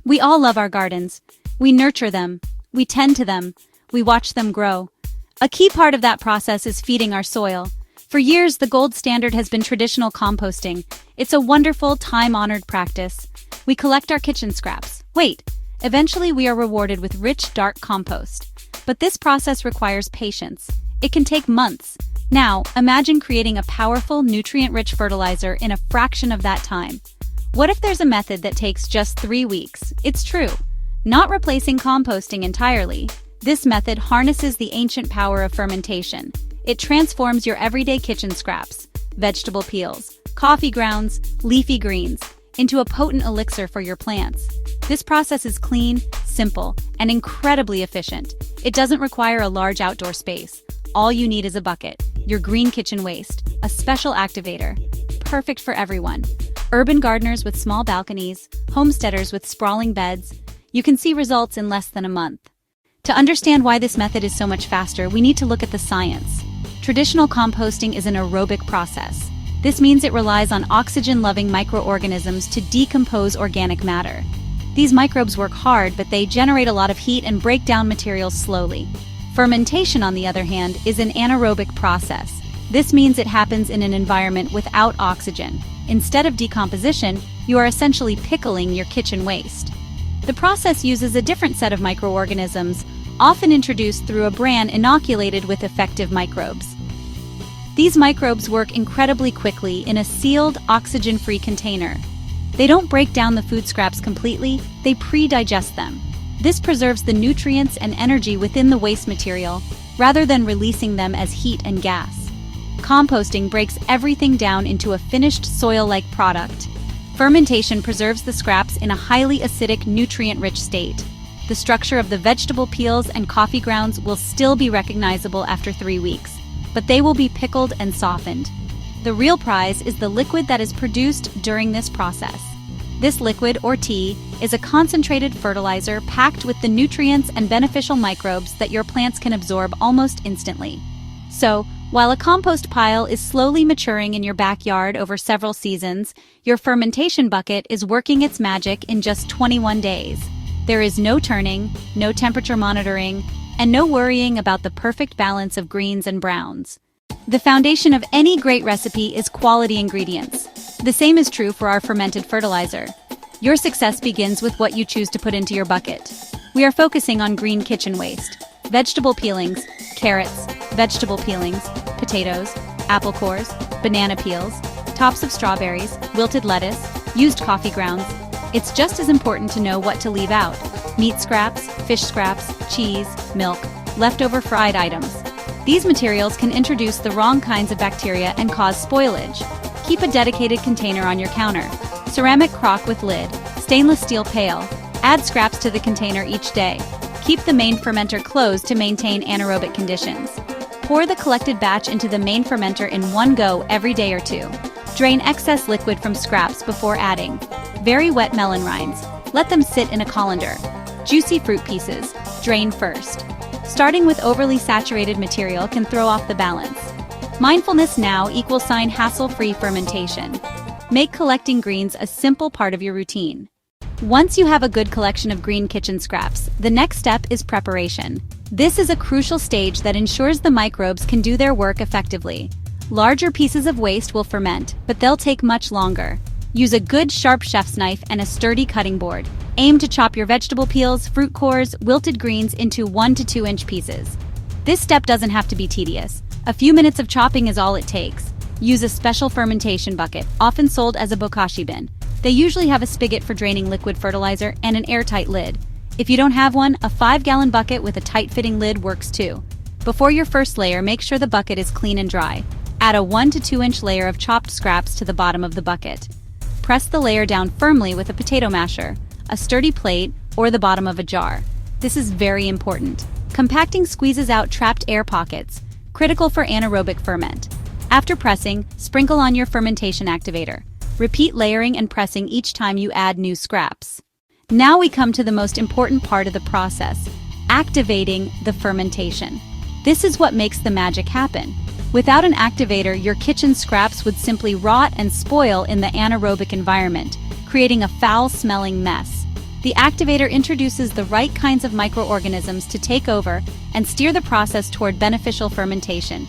We all love our gardens. We nurture them, we tend to them, we watch them grow. A key part of that process is feeding our soil. For years, the gold standard has been traditional composting. It's a wonderful, time-honored practice. We collect our kitchen scraps. Eventually we are rewarded with rich, dark compost. But this process requires patience. It can take months. Now, imagine creating a powerful, nutrient-rich fertilizer in a fraction of that time. What if there's a method that takes just 3 weeks? It's true. Not replacing composting entirely, this method harnesses the ancient power of fermentation. It transforms your everyday kitchen scraps, vegetable peels, coffee grounds, leafy greens, into a potent elixir for your plants. This process is clean, simple, and incredibly efficient. It doesn't require a large outdoor space. All you need is a bucket, your green kitchen waste, a special activator. Perfect for everyone. Urban gardeners with small balconies, homesteaders with sprawling beds. You can see results in less than a month. To understand why this method is so much faster, we need to look at the science. Traditional composting is an aerobic process. This means it relies on oxygen-loving microorganisms to decompose organic matter. These microbes work hard, but they generate a lot of heat and break down materials slowly. Fermentation, on the other hand, is an anaerobic process. This means it happens in an environment without oxygen. Instead of decomposition, you are essentially pickling your kitchen waste. The process uses a different set of microorganisms, often introduced through a bran inoculated with effective microbes. These microbes work incredibly quickly in a sealed, oxygen-free container. They don't break down the food scraps completely, they pre-digest them. This preserves the nutrients and energy within the waste material, rather than releasing them as heat and gas. Composting breaks everything down into a finished soil-like product. Fermentation preserves the scraps in a highly acidic, nutrient-rich state. The structure of the vegetable peels and coffee grounds will still be recognizable after 3 weeks, but they will be pickled and softened. The real prize is the liquid that is produced during this process. This liquid, or tea, is a concentrated fertilizer packed with the nutrients and beneficial microbes that your plants can absorb almost instantly. So, while a compost pile is slowly maturing in your backyard over several seasons, your fermentation bucket is working its magic in just 21 days. There is no turning, no temperature monitoring, and no worrying about the perfect balance of greens and browns. The foundation of any great recipe is quality ingredients. The same is true for our fermented fertilizer. Your success begins with what you choose to put into your bucket. We are focusing on green kitchen waste, vegetable peelings, carrots, vegetable peelings, potatoes, apple cores, banana peels, tops of strawberries, wilted lettuce, used coffee grounds. It's just as important to know what to leave out. Meat scraps, fish scraps, cheese, milk, leftover fried items. These materials can introduce the wrong kinds of bacteria and cause spoilage. Keep a dedicated container on your counter. Ceramic crock with lid, stainless steel pail. Add scraps to the container each day. Keep the main fermenter closed to maintain anaerobic conditions. Pour the collected batch into the main fermenter in one go every day or two. Drain excess liquid from scraps before adding. Very wet melon rinds. Let them sit in a colander. Juicy fruit pieces. Drain first. Starting with overly saturated material can throw off the balance. Mindfulness now = hassle-free fermentation. Make collecting greens a simple part of your routine. Once you have a good collection of green kitchen scraps, the next step is preparation. This is a crucial stage that ensures the microbes can do their work effectively. Larger pieces of waste will ferment, but they'll take much longer. Use a good sharp chef's knife and a sturdy cutting board. Aim to chop your vegetable peels, fruit cores, wilted greens into 1 to 2 inch pieces. This step doesn't have to be tedious. A few minutes of chopping is all it takes. Use a special fermentation bucket, often sold as a bokashi bin. They usually have a spigot for draining liquid fertilizer and an airtight lid. If you don't have one, a 5-gallon bucket with a tight-fitting lid works too. Before your first layer, make sure the bucket is clean and dry. Add a 1 to 2 inch layer of chopped scraps to the bottom of the bucket. Press the layer down firmly with a potato masher, a sturdy plate, or the bottom of a jar. This is very important. Compacting squeezes out trapped air pockets, critical for anaerobic ferment. After pressing, sprinkle on your fermentation activator. Repeat layering and pressing each time you add new scraps. Now we come to the most important part of the process, activating the fermentation. This is what makes the magic happen. Without an activator, your kitchen scraps would simply rot and spoil in the anaerobic environment, creating a foul-smelling mess. The activator introduces the right kinds of microorganisms to take over and steer the process toward beneficial fermentation.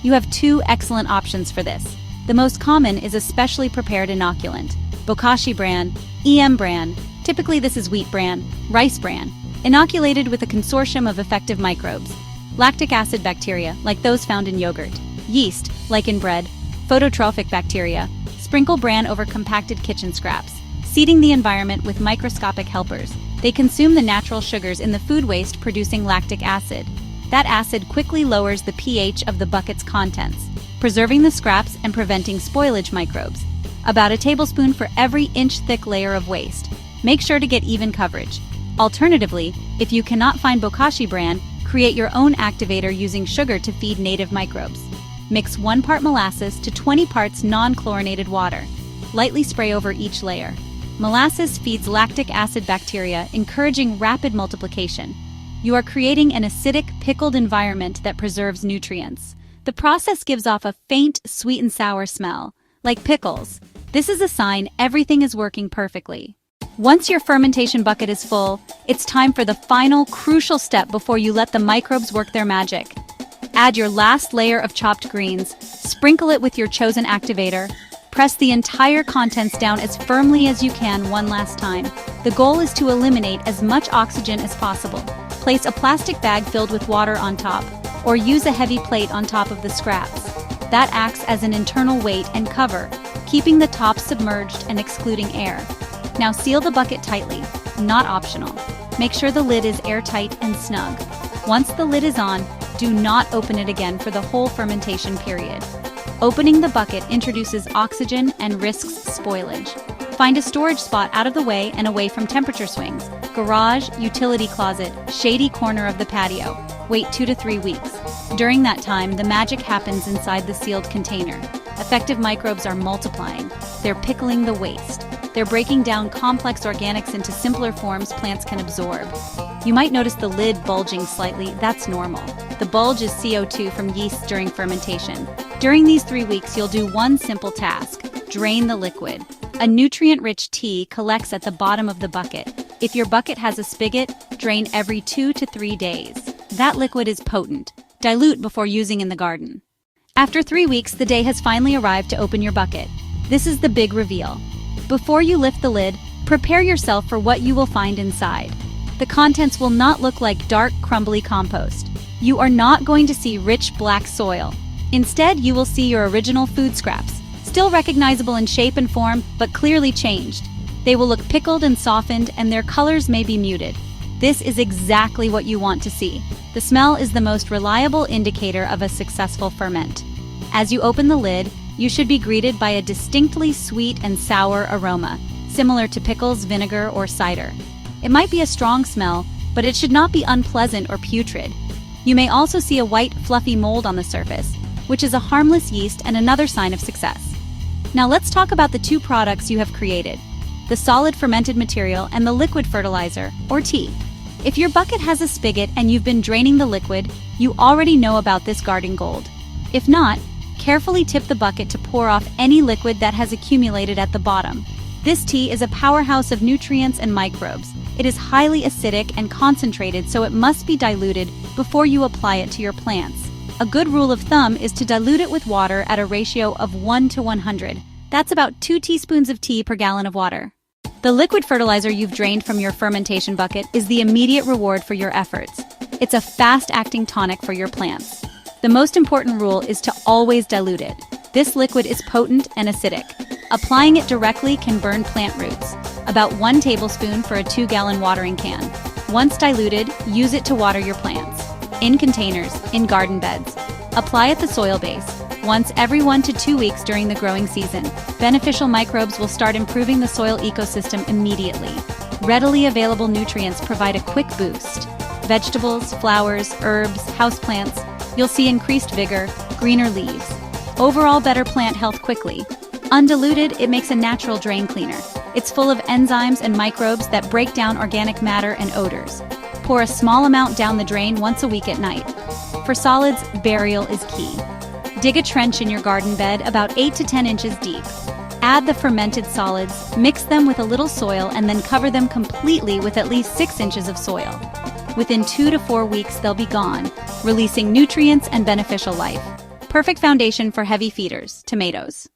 You have two excellent options for this. The most common is a specially prepared inoculant, bokashi bran, EM bran, typically this is wheat bran, rice bran, inoculated with a consortium of effective microbes. Lactic acid bacteria, like those found in yogurt. Yeast, like in bread. Phototrophic bacteria. Sprinkle bran over compacted kitchen scraps, seeding the environment with microscopic helpers. They consume the natural sugars in the food waste, producing lactic acid. That acid quickly lowers the pH of the bucket's contents, preserving the scraps and preventing spoilage microbes. About a tablespoon for every inch-thick layer of waste. Make sure to get even coverage. Alternatively, if you cannot find bokashi bran, create your own activator using sugar to feed native microbes. Mix 1 part molasses to 20 parts non-chlorinated water. Lightly spray over each layer. Molasses feeds lactic acid bacteria, encouraging rapid multiplication. You are creating an acidic, pickled environment that preserves nutrients. The process gives off a faint, sweet and sour smell, like pickles. This is a sign everything is working perfectly. Once your fermentation bucket is full, it's time for the final, crucial step before you let the microbes work their magic. Add your last layer of chopped greens, sprinkle it with your chosen activator, press the entire contents down as firmly as you can one last time. The goal is to eliminate as much oxygen as possible. Place a plastic bag filled with water on top, or use a heavy plate on top of the scraps. That acts as an internal weight and cover, keeping the top submerged and excluding air. Now seal the bucket tightly, not optional. Make sure the lid is airtight and snug. Once the lid is on, do not open it again for the whole fermentation period. Opening the bucket introduces oxygen and risks spoilage. Find a storage spot out of the way and away from temperature swings. Garage, utility closet, shady corner of the patio. Wait 2 to 3 weeks. During that time, the magic happens inside the sealed container. Effective microbes are multiplying. They're pickling the waste. They're breaking down complex organics into simpler forms plants can absorb. You might notice the lid bulging slightly. That's normal. The bulge is CO2 from yeast during fermentation. During these 3 weeks, you'll do one simple task: drain the liquid. A nutrient-rich tea collects at the bottom of the bucket. If your bucket has a spigot, drain every 2 to 3 days. That liquid is potent. Dilute before using in the garden. After 3 weeks, the day has finally arrived to open your bucket. This is the big reveal. Before you lift the lid, prepare yourself for what you will find inside. The contents will not look like dark, crumbly compost. You are not going to see rich black soil. Instead, you will see your original food scraps, still recognizable in shape and form, but clearly changed. They will look pickled and softened, and their colors may be muted. This is exactly what you want to see. The smell is the most reliable indicator of a successful ferment. As you open the lid, you should be greeted by a distinctly sweet and sour aroma, similar to pickles, vinegar, or cider. It might be a strong smell, but it should not be unpleasant or putrid. You may also see a white, fluffy mold on the surface, which is a harmless yeast and another sign of success. Now let's talk about the two products you have created: the solid fermented material and the liquid fertilizer, or tea. If your bucket has a spigot and you've been draining the liquid, you already know about this garden gold. If not, carefully tip the bucket to pour off any liquid that has accumulated at the bottom. This tea is a powerhouse of nutrients and microbes. It is highly acidic and concentrated, so it must be diluted before you apply it to your plants. A good rule of thumb is to dilute it with water at a ratio of 1 to 100. That's about 2 teaspoons of tea per gallon of water. The liquid fertilizer you've drained from your fermentation bucket is the immediate reward for your efforts. It's a fast-acting tonic for your plants. The most important rule is to always dilute it. This liquid is potent and acidic. Applying it directly can burn plant roots. About 1 tablespoon for a 2-gallon watering can. Once diluted, use it to water your plants. In containers, in garden beds. Apply at the soil base, once every 1 to 2 weeks during the growing season. Beneficial microbes will start improving the soil ecosystem immediately. Readily available nutrients provide a quick boost. Vegetables, flowers, herbs, houseplants, you'll see increased vigor, greener leaves. Overall better plant health quickly. Undiluted, it makes a natural drain cleaner. It's full of enzymes and microbes that break down organic matter and odors. Pour a small amount down the drain once a week at night. For solids, burial is key. Dig a trench in your garden bed about 8 to 10 inches deep. Add the fermented solids, mix them with a little soil, and then cover them completely with at least 6 inches of soil. Within 2 to 4 weeks, they'll be gone, releasing nutrients and beneficial life. Perfect foundation for heavy feeders, tomatoes.